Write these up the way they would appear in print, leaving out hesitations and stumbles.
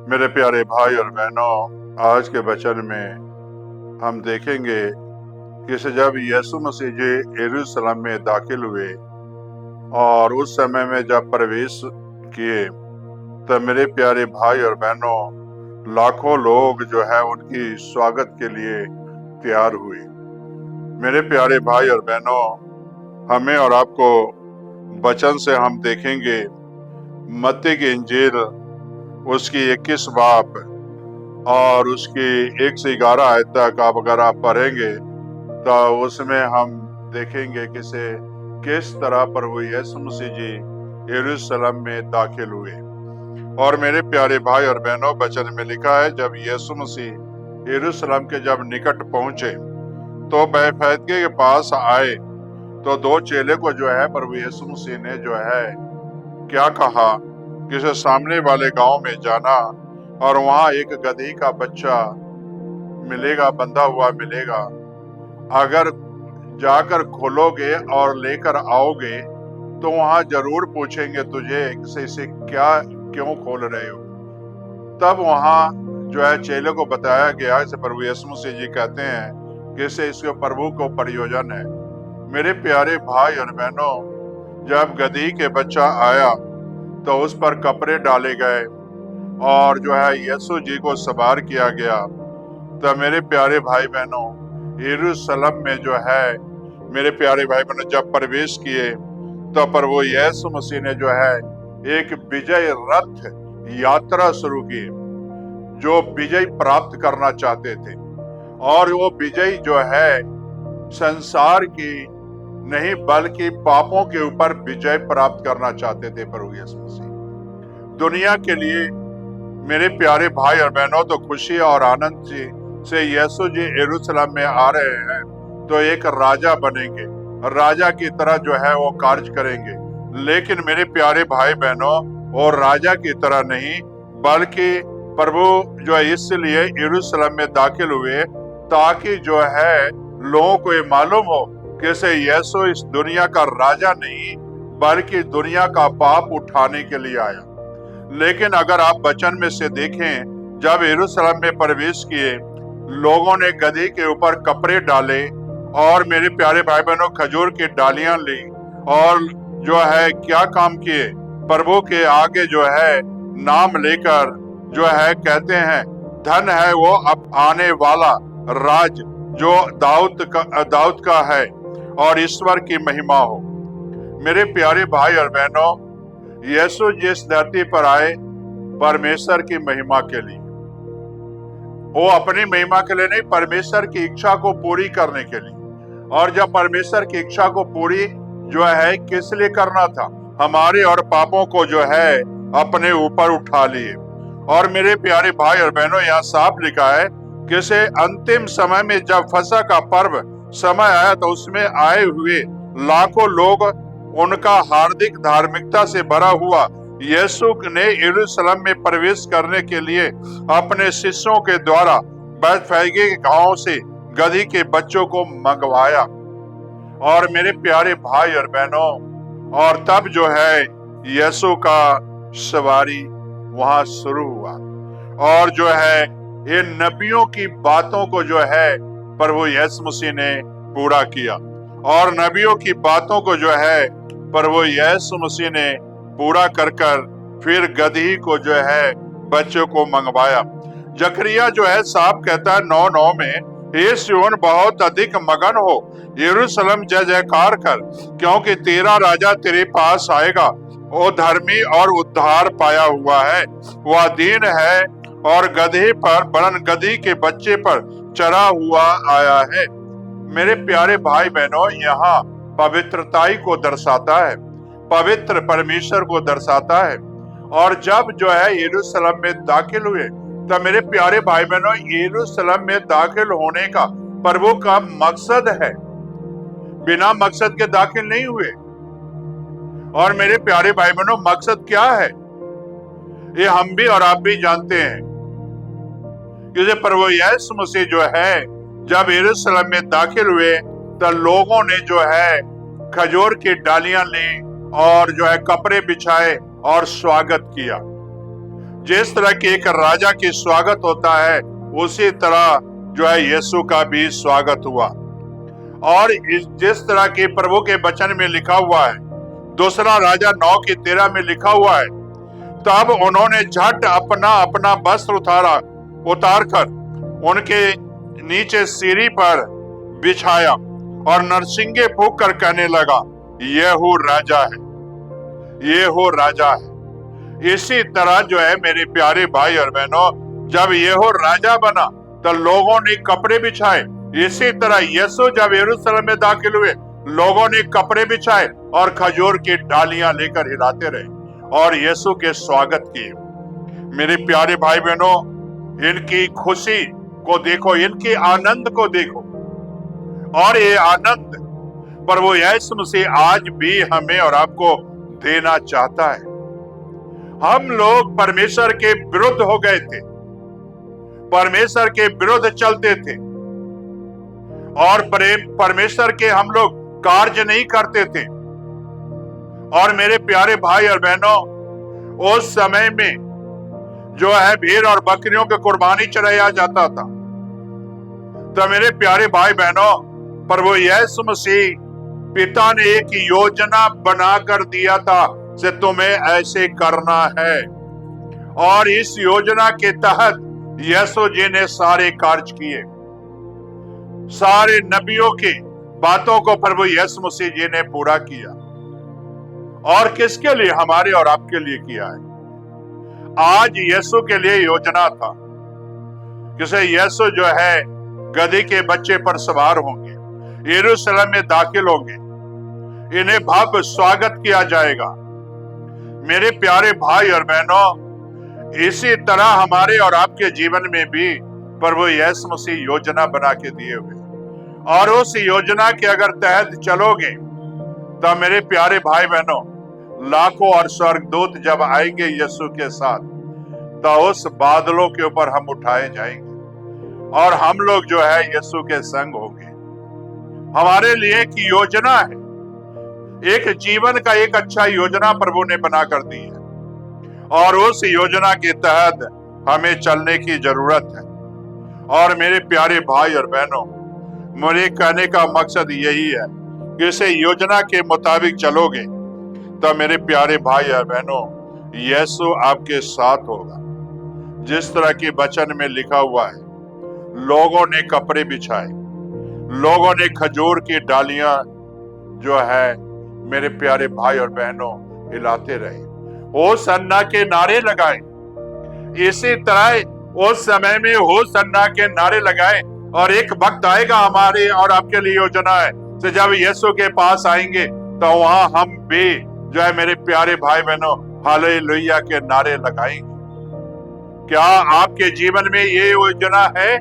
मेरे प्यारे भाई और बहनों, आज के वचन में हम देखेंगे कि जब यीशु मसीह जी यरूशलेम में दाखिल हुए और उस समय में जब प्रवेश किए, तब मेरे प्यारे भाई और बहनों, लाखों लोग जो है उनकी स्वागत के लिए तैयार हुए। मेरे प्यारे भाई और बहनों, हमें और आपको वचन से हम देखेंगे मत्ती की इंजील उसकी 21 बाब और उसकी 1 से 11 आयत तक आप अगर आप पढ़ेंगे तो उसमें हम देखेंगे कि किस तरह प्रभु यीशु मसीह जी यरूशलेम में दाखिल हुए। और मेरे प्यारे भाई और बहनों, वचन में लिखा है, जब यीशु मसीह यरूशलेम के जब निकट पहुंचे तो बैतफगे के पास आए तो दो चेले को जो है प्रभु यीशु मसीह ने जो है क्या कहा कि सामने वाले गांव में जाना और वहां एक गदही का बच्चा मिलेगा, बंधा हुआ मिलेगा। अगर जाकर खोलोगे और लेकर आओगे तो वहां जरूर पूछेंगे तुझे इसे क्या क्यों खोल रहे हो। तब वहां जो है चेले को बताया गया, इसे प्रभु यीशु मसीह जी कहते हैं कि इसके प्रभु को प्रयोजन है। मेरे प्यारे भाई और बहनों, जब गदही के बच्चा आया तो उस पर कपड़े डाले गए और जो है यीशु जी को सवार किया गया। तो मेरे प्यारे भाई बहनों, यरूशलेम में जो है मेरे प्यारे भाई बहनों जब प्रवेश किए तो प्रभु यीशु मसीह ने जो है एक विजय रथ यात्रा शुरू की, जो विजय प्राप्त करना चाहते थे। और वो विजय जो है संसार की नहीं बल्कि पापों के ऊपर विजय प्राप्त करना चाहते थे प्रभु यीशु मसीह। दुनिया के लिए मेरे प्यारे भाई और बहनों, तो खुशी और आनंद से यीशु जी यरूशलेम में आ रहे हैं तो एक राजा बनेंगे, राजा की तरह जो है वो कार्य करेंगे। लेकिन मेरे प्यारे भाई बहनों, वो राजा की तरह नहीं बल्कि प्रभु जो है इसलिए यरूशलेम में दाखिल हुए ताकि जो है लोगों को ये मालूम हो कि यीशु इस दुनिया का राजा नहीं बल्कि दुनिया का पाप उठाने के लिए आया। लेकिन अगर आप वचन में से देखें, जब यरूशलेम में प्रवेश किए, लोगों ने गदही के ऊपर कपड़े डाले और मेरे प्यारे भाई बहनों खजूर की डालियां ली और जो है क्या काम किए, प्रभु के आगे जो है नाम लेकर जो है कहते हैं धन है वो अब आने वाला राज जो दाऊद का है और ईश्वर की महिमा हो। मेरे प्यारे भाई और बहनों, यीशु जिस धरती पर आए परमेश्वर की महिमा के लिए, वो अपनी महिमा के लिए नहीं, परमेश्वर की इच्छा को पूरी करने के लिए। और जब परमेश्वर की इच्छा को पूरी जो है किस लिए करना था, हमारे और पापों को जो है अपने ऊपर उठा लिए। और मेरे प्यारे भाई और बहनों, यहाँ साफ लिखा है कि अंतिम समय में जब फसह का पर्व समय आया तो उसमें आए हुए लाखों लोग उनका हार्दिक धार्मिकता से भरा हुआ यीशु ने यरूशलेम में प्रवेश करने के लिए अपने शिष्यों के द्वारा बैतफगे के गांव से गदही के बच्चों को मंगवाया। और मेरे प्यारे भाई और बहनों, और तब जो है यीशु का सवारी वहां शुरू हुआ और जो है इन नबियों की बातों को जो है प्रभु यीशु मसीह ने पूरा किया। और नबियों की बातों को जो है प्रभु यीशु मसीह ने पूरा कर फिर गदही को जो है बच्चों को मंगवाया। जकरिया जो है साफ कहता है 9:9 में, हे सिय्योन बहुत अधिक मगन हो, यरूशलेम जय जयकार कर, क्योंकि तेरा राजा तेरे पास आएगा, वो धर्मी और उद्धार पाया हुआ है, वह दीन है और गदही पर वरन गदही के बच्चे पर चढ़ा हुआ आया है। मेरे प्यारे भाई बहनों, यहाँ पवित्रताई को दर्शाता है, पवित्र परमेश्वर को दर्शाता है। और जब जो है यरूशलेम में दाखिल हुए तब मेरे प्यारे भाई बहनों, यरूशलेम में दाखिल होने का प्रभु का मकसद है, बिना मकसद के दाखिल नहीं हुए। और मेरे प्यारे भाई बहनों, मकसद क्या है ये हम भी और आप भी जानते हैं। कि प्रभु यीशु मसीह जो है जब यरूशलेम में दाखिल हुए तो लोगों ने जो है खजूर की डालियां ली और जो है कपड़े बिछाए और स्वागत किया। जिस तरह के एक राजा की स्वागत होता है, उसी तरह जो है यीशु का भी स्वागत हुआ। और जिस तरह के प्रभु के वचन में लिखा हुआ है, दूसरा राजा 9:13 में लिखा हुआ है, तब उन्होंने झट अपना अपना वस्त्र उतार कर उनके नीचे सीढ़ी पर बिछाया और नरसिंगे फूंक कर कहने लगा, येहू राजा है, येहू राजा है। इसी तरह जो है मेरे प्यारे भाई और बहनों, जब येहू राजा बना तो लोगों ने कपड़े बिछाए। इसी तरह यीशु जब यरूशलेम में दाखिल हुए, लोगों ने कपड़े बिछाए और खजूर की डालियां लेकर हिलाते रहे और यीशु के स्वागत किए। मेरे प्यारे भाई बहनों, इनकी खुशी को देखो, इनके आनंद को देखो, और ये आनंद प्रभु यीशु मसीह आज भी हमें और आपको देना चाहता है। हम लोग परमेश्वर के विरुद्ध हो गए थे, परमेश्वर के विरुद्ध चलते थे और परमेश्वर के हम लोग कार्य नहीं करते थे। और मेरे प्यारे भाई और बहनों, उस समय में जो है भेड़ और बकरियों की कुर्बानी चढ़ाया जाता था। तो मेरे प्यारे भाई बहनों, प्रभु यीशु मसीह पिता ने एक योजना बनाकर दिया था कि तुम्हें ऐसे करना है, और इस योजना के तहत यीशु जी ने सारे कार्य किए। सारे नबियों की बातों को प्रभु यीशु मसीह जी ने पूरा किया। और किसके लिए? हमारे और आपके लिए किया है। आज यीशु के लिए योजना था कि यीशु जो है गधी के बच्चे पर सवार होंगे, यरूशलेम में दाखिल होंगे, इन्हें भव्य स्वागत किया जाएगा। मेरे प्यारे भाई और बहनों, इसी तरह हमारे और आपके जीवन में भी प्रभु यीशु मसीह योजना बना के दिए हुए, और उस योजना के अगर तहत चलोगे तो मेरे प्यारे भाई बहनों, लाखों और स्वर्गदूत जब आएंगे यीशु के साथ, तो उस बादलों के ऊपर हम उठाए जाएंगे और हम लोग जो है यीशु के संग होंगे। हमारे लिए एक योजना है, एक जीवन का एक अच्छा योजना प्रभु ने बना कर दी है, और उस योजना के तहत हमें चलने की जरूरत है। और मेरे प्यारे भाई और बहनों, मेरे कहने का मकसद यही है कि इस योजना के मुताबिक चलोगे तो मेरे प्यारे भाई और बहनों, यीशु आपके साथ होगा। जिस तरह के वचन में लिखा हुआ है, लोगों ने कपड़े बिछाए, लोगों ने खजूर की डालियां जो है मेरे प्यारे भाई और बहनों हिलाते रहे, होसन्ना के नारे लगाए। इसी तरह उस समय में होसन्ना के नारे लगाए, और एक वक्त आएगा हमारे और आपके लिए योजना है तो जब यीशु के पास आएंगे तो वहां हम भी जो है मेरे प्यारे भाई बहनों हालेलुया के नारे लगाएंगे। क्या आपके जीवन में ये योजना है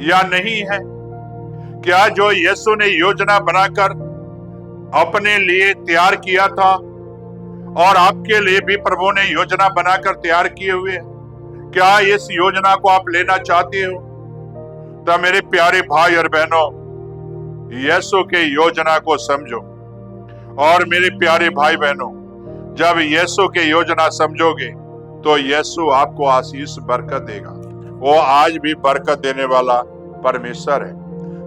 या नहीं है? क्या जो यीशु ने योजना बनाकर अपने लिए तैयार किया था और आपके लिए भी प्रभु ने योजना बनाकर तैयार किए हुए हैं, क्या इस योजना को आप लेना चाहते हो? तो मेरे प्यारे भाई और बहनों, यीशु के योजना को समझो। और मेरे प्यारे भाई बहनों, जब यीशु के योजना समझोगे तो यीशु आपको आशीष बरकत देगा। वो आज भी बरकत देने वाला परमेश्वर है।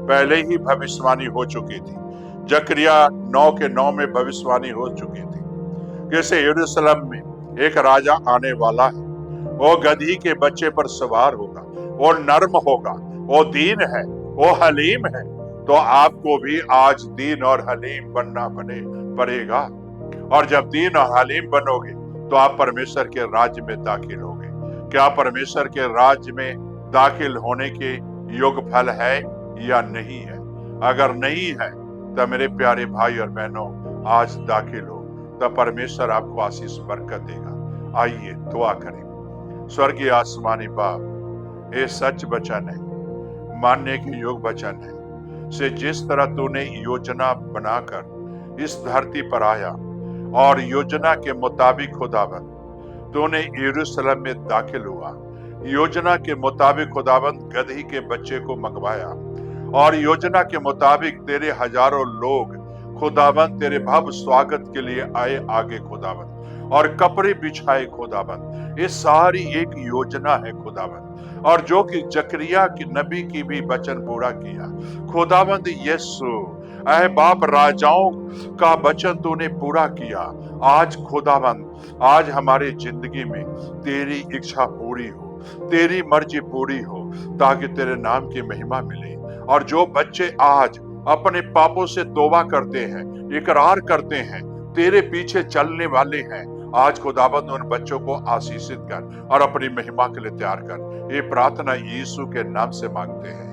पहले ही भविष्यवाणी हो चुकी थी, जकरिया 9:9 में भविष्यवाणी हो चुकी थी कि यरूशलेम में एक राजा आने वाला है, वो गधी के बच्चे पर सवार होगा, वो नर्म होगा, वो दीन है, वो हलीम है। तो आपको भी आज दीन और हलीम बनना पड़ेगा। और जब दीन और हलीम बनोगे तो आप परमेश्वर के राज्य में दाखिल होगे। क्या परमेश्वर के राज्य में दाखिल होने के योग फल है या नहीं है? अगर नहीं है तो मेरे प्यारे भाई और बहनों, आज दाखिल हो तो परमेश्वर आपको आशीष बरकत देगा। आइए दुआ करें। स्वर्गीय आसमानी बाप, ये सच वचन है, मानने के योग वचन है से जिस तरह तूने योजना बनाकर इस धरती पर आया और योजना के मुताबिक खुदाबंद तूने यरूशलेम में दाखिल हुआ, योजना के मुताबिक खुदाबंद गधी के बच्चे को मंगवाया, और योजना के मुताबिक तेरे हजारों लोग खुदाबंद तेरे भव्य स्वागत के लिए आए आगे खुदाबंद, और कपड़े बिछाए खुदाबंद। ये सारी एक योजना है खुदाबंद, और जो कि जकरिया की नबी की भी वचन पूरा किया खुदाबंद यीशु। अहे बाप, राजाओं का वचन तूने पूरा किया। आज खुदाबंद, आज हमारी जिंदगी में तेरी इच्छा पूरी हो, तेरी मर्जी पूरी हो, ताकि तेरे नाम की महिमा मिले। और जो बच्चे आज अपने पापों से तौबा करते हैं, इकरार करते हैं, तेरे पीछे चलने वाले हैं, आज खुदाबंद उन बच्चों को आशीषित कर और अपनी महिमा के लिए तैयार कर। ये प्रार्थना यीशु के नाम से मांगते हैं,